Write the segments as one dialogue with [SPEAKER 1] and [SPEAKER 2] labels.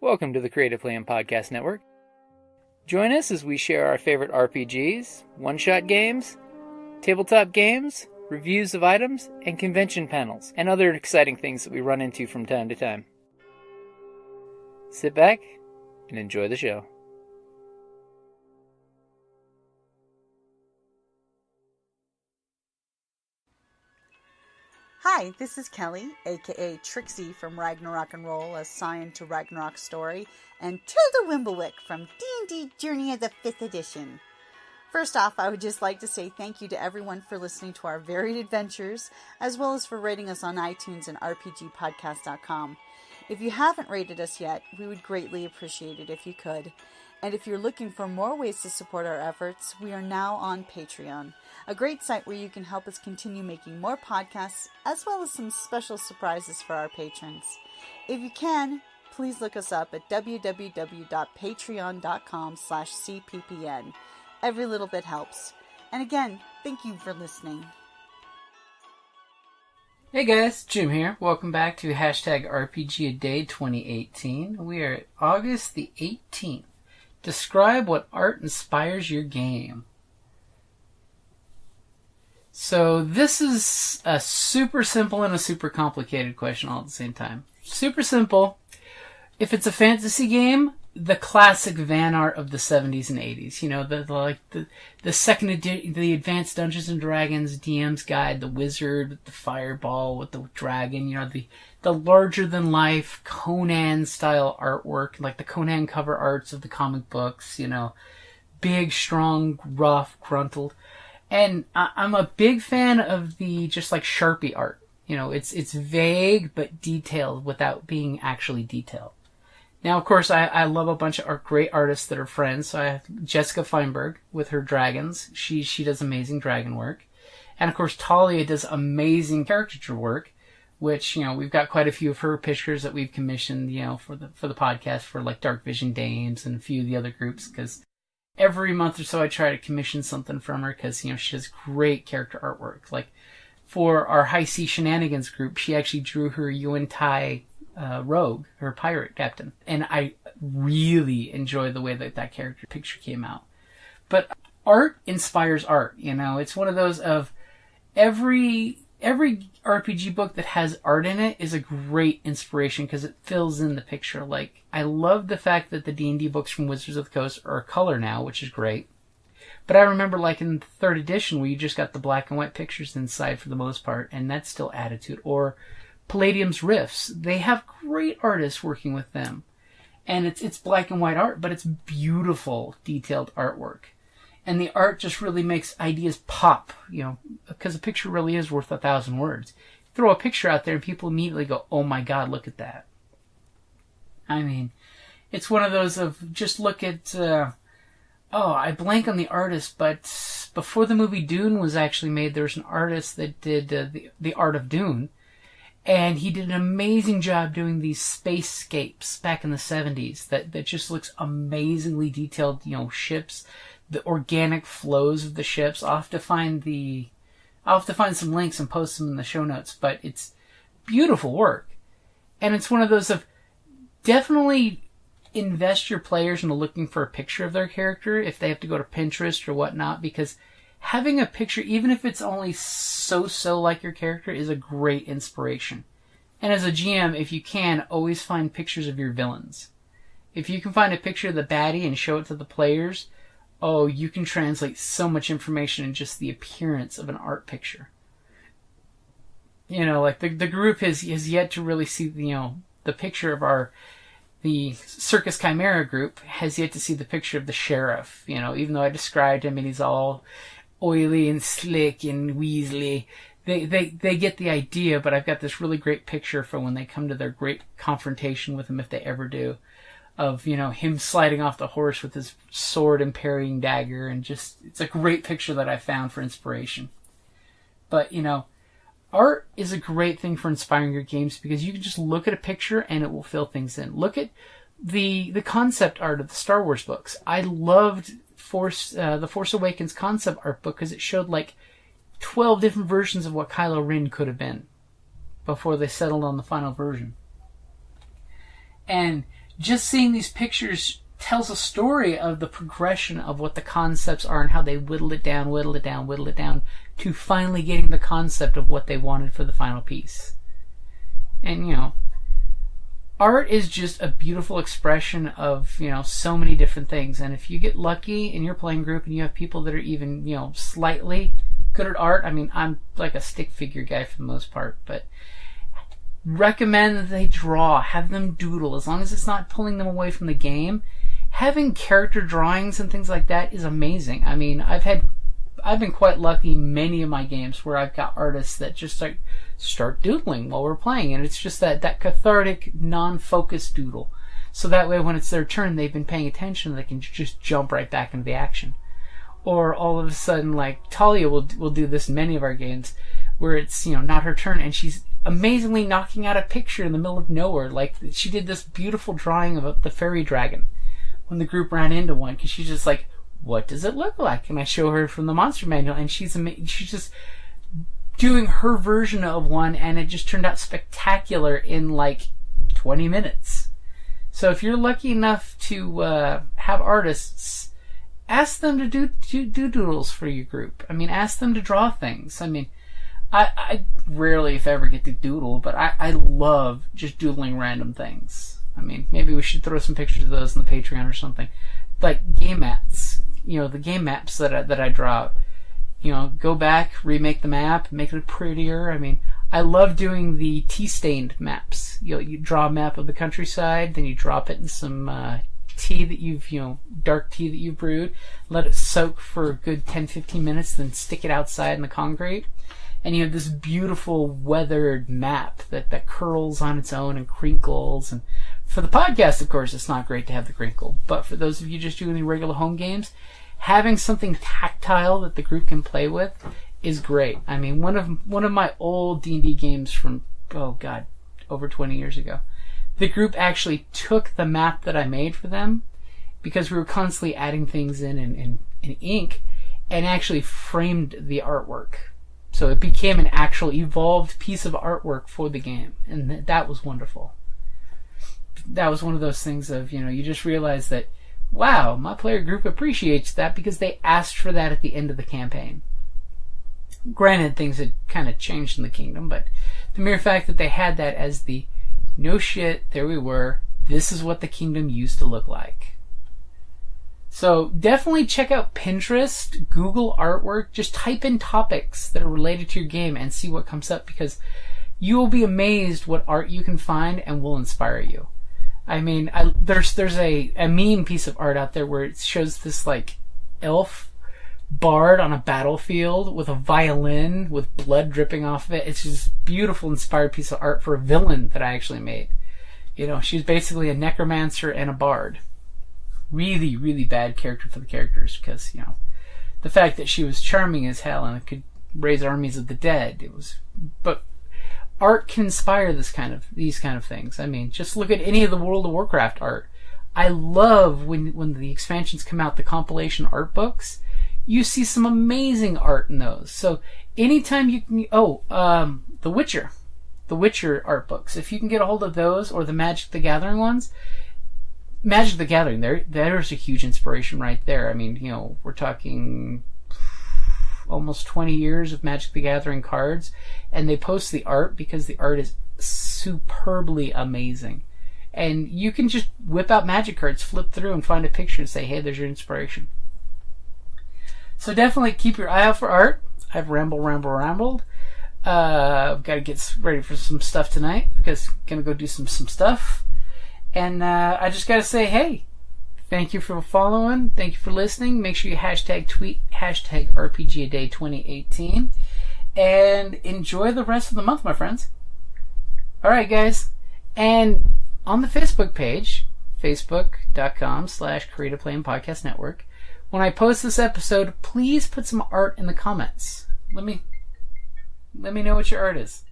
[SPEAKER 1] Welcome to the Creative Plan Podcast Network. Join us as we share our favorite RPGs, one-shot games, tabletop games, reviews of items, and convention panels, and other exciting things that we run into from time to time. Sit back and enjoy the show.
[SPEAKER 2] Hi, this is Kelly, aka Trixie from Ragnarok and Roll, a Scion to Ragnarok story, and Tilda Wimblewick from D&D Journey of the 5th Edition. First off, I would just like to say thank you to everyone for listening to our varied adventures, as well as for rating us on iTunes and RPGpodcast.com. If you haven't rated us yet, we would greatly appreciate it if you could. And if you're looking for more ways to support our efforts, we are now on Patreon, a great site where you can help us continue making more podcasts, as well as some special surprises for our patrons. If you can, please look us up at www.patreon.com/cppn. Every little bit helps. And again, thank you for listening.
[SPEAKER 1] Hey guys, Jim here. Welcome back to #RPGADAY2018. We are at August the 18th. Describe what art inspires your game. So this is a super simple and a super complicated question all at the same time. Super simple. If it's a fantasy game, the classic van art of the 70s and 80s. You know, the second edition, the Advanced Dungeons and Dragons DM's Guide, the wizard with the fireball with the dragon. You know, the larger than life Conan style artwork, like the Conan cover arts of the comic books. You know, big, strong, rough, gruntled. And I'm a big fan of the just like Sharpie art. You know, it's vague but detailed without being actually detailed. Now, of course, I love a bunch of great artists that are friends. So I have Jessica Feinberg with her dragons. She does amazing dragon work. And, of course, Talia does amazing caricature work, which, you know, we've got quite a few of her pictures that we've commissioned, you know, for the podcast for, like, Dark Vision Dames and a few of the other groups, because every month or so I try to commission something from her because, you know, she does great character artwork. Like, for our High Sea Shenanigans group, she actually drew her Yuan-Tai rogue, her pirate captain, and I really enjoy the way that character picture came out. But art inspires art, you know. It's one of those of every RPG book that has art in it is a great inspiration because it fills in the picture. Like, I love the fact that the D&D books from Wizards of the Coast are color now, which is great. But I remember, like, in the 3rd edition where you just got the black and white pictures inside for the most part, and that's still attitude. Or Palladium's Rifts, they have great artists working with them. And it's black and white art, but it's beautiful, detailed artwork. And the art just really makes ideas pop, you know, because a picture really is worth 1,000 words. Throw a picture out there and people immediately go, oh my god, look at that. I mean, it's one of those of just look at, I blank on the artist, but before the movie Dune was actually made, there was an artist that did the art of Dune. And he did an amazing job doing these spacescapes back in the 70s that just looks amazingly detailed, you know, ships, the organic flows of the ships. I'll have to find some links and post them in the show notes, but it's beautiful work. And it's one of those of definitely invest your players into looking for a picture of their character if they have to go to Pinterest or whatnot, because having a picture, even if it's only so like your character, is a great inspiration. And as a GM, if you can, always find pictures of your villains. If you can find a picture of the baddie and show it to the players, you can translate so much information in just the appearance of an art picture. You know, like the group has yet to really see, you know, the picture of the Circus Chimera group has yet to see the picture of the sheriff. You know, even though I described him and he's all oily and slick and weaselly, they get the idea, but I've got this really great picture for when they come to their great confrontation with him, if they ever do, of, you know, him sliding off the horse with his sword and parrying dagger, and just, it's a great picture that I found for inspiration. But, you know, art is a great thing for inspiring your games because you can just look at a picture and it will fill things in. Look at the concept art of the Star Wars books. I loved the Force Awakens concept art book because it showed like 12 different versions of what Kylo Ren could have been before they settled on the final version. And just seeing these pictures tells a story of the progression of what the concepts are and how they whittle it down to finally getting the concept of what they wanted for the final piece. And, you know, art is just a beautiful expression of, you know, so many different things. And if you get lucky in your playing group and you have people that are even, you know, slightly good at art, I mean, I'm like a stick figure guy for the most part, but recommend that they draw, have them doodle, as long as it's not pulling them away from the game. Having character drawings and things like that is amazing. I mean, I've been quite lucky in many of my games where I've got artists that just like start doodling while we're playing, and it's just that cathartic, non-focused doodle. So that way when it's their turn, they've been paying attention, they can just jump right back into the action. Or all of a sudden, like Talia will do this in many of our games, where it's, you know, not her turn, and she's amazingly knocking out a picture in the middle of nowhere. Like, she did this beautiful drawing of the fairy dragon when the group ran into one, because she's just like, what does it look like? And I show her from the monster manual, and she's just doing her version of one, and it just turned out spectacular in like 20 minutes. So if you're lucky enough to have artists, ask them to do doodles for your group. I mean, ask them to draw things. I mean, I rarely, if ever, get to doodle, but I love just doodling random things. I mean, maybe we should throw some pictures of those in the Patreon or something. Like game maps, you know, the game maps that I draw out. You know, go back, remake the map, make it prettier. I mean, I love doing the tea-stained maps. You draw a map of the countryside, then you drop it in some tea that you've, you know, dark tea that you've brewed, let it soak for a good 10-15 minutes, then stick it outside in the concrete. And you have this beautiful weathered map that curls on its own and crinkles. And for the podcast, of course, it's not great to have the crinkle. But for those of you just doing the regular home games, having something tactile that the group can play with is great. I mean, one of my old D&D games from, oh god, over 20 years ago, the group actually took the map that I made for them, because we were constantly adding things in ink, and actually framed the artwork. So it became an actual evolved piece of artwork for the game, and that was wonderful. That was one of those things of, you know, you just realize that, wow, my player group appreciates that because they asked for that at the end of the campaign. Granted, things had kind of changed in the kingdom, but the mere fact that they had that as the, no shit, there we were, this is what the kingdom used to look like. So definitely check out Pinterest, Google artwork, just type in topics that are related to your game and see what comes up, because you will be amazed what art you can find and will inspire you. I mean, there's a meme piece of art out there where it shows this like elf bard on a battlefield with a violin with blood dripping off of it. It's just beautiful, inspired piece of art for a villain that I actually made. You know, she's basically a necromancer and a bard. Really, really bad character for the characters, because, you know, the fact that she was charming as hell and could raise armies of the dead, but art can inspire these kind of things. I mean, just look at any of the World of Warcraft art. I love when the expansions come out, the compilation art books. You see some amazing art in those. So anytime you can, The Witcher art books. If you can get a hold of those, or the Magic the Gathering ones. Magic the Gathering, there's a huge inspiration right there. I mean, you know, we're talking almost 20 years of Magic the Gathering cards, and they post the art because the art is superbly amazing. And you can just whip out Magic cards, flip through, and find a picture and say, hey, there's your inspiration. So definitely keep your eye out for art. I've rambled. I've got to get ready for some stuff tonight, because I'm going to go do some stuff. And I just got to say, hey, thank you for following. Thank you for listening. Make sure you tweet #RPGADAY2018. And enjoy the rest of the month, my friends. All right, guys. And on the Facebook page, facebook.com/Creative Playing Podcast Network, when I post this episode, please put some art in the comments. Let me know what your art is.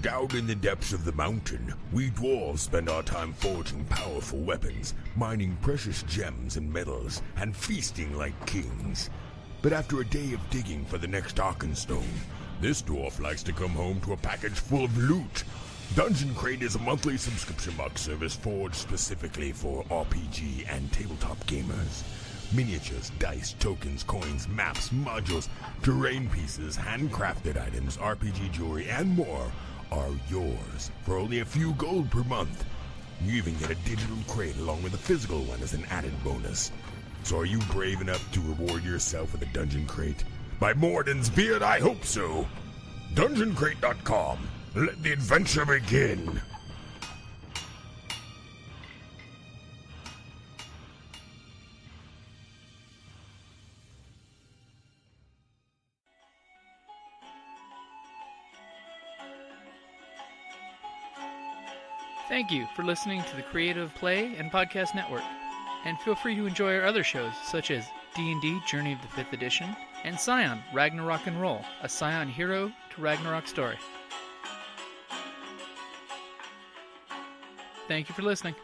[SPEAKER 3] Down in the depths of the mountain, we dwarves spend our time forging powerful weapons, mining precious gems and metals, and feasting like kings. But after a day of digging for the next Arkenstone, This dwarf likes to come home to a package full of loot. Dungeon Crate is a monthly subscription box service forged specifically for RPG and tabletop gamers. Miniatures, dice, tokens, coins, maps, modules, terrain pieces, handcrafted items, RPG jewelry, and more are yours for only a few gold per month. You even get a digital crate along with a physical one as an added bonus. So are you brave enough to reward yourself with a Dungeon Crate? By Morden's beard, I hope so. DungeonCrate.com. Let the adventure begin.
[SPEAKER 1] Thank you for listening to the Creative Play and Podcast Network. And feel free to enjoy our other shows, such as D&D Journey of the 5th Edition and Scion Ragnarok and Roll, a Scion hero to Ragnarok story. Thank you for listening.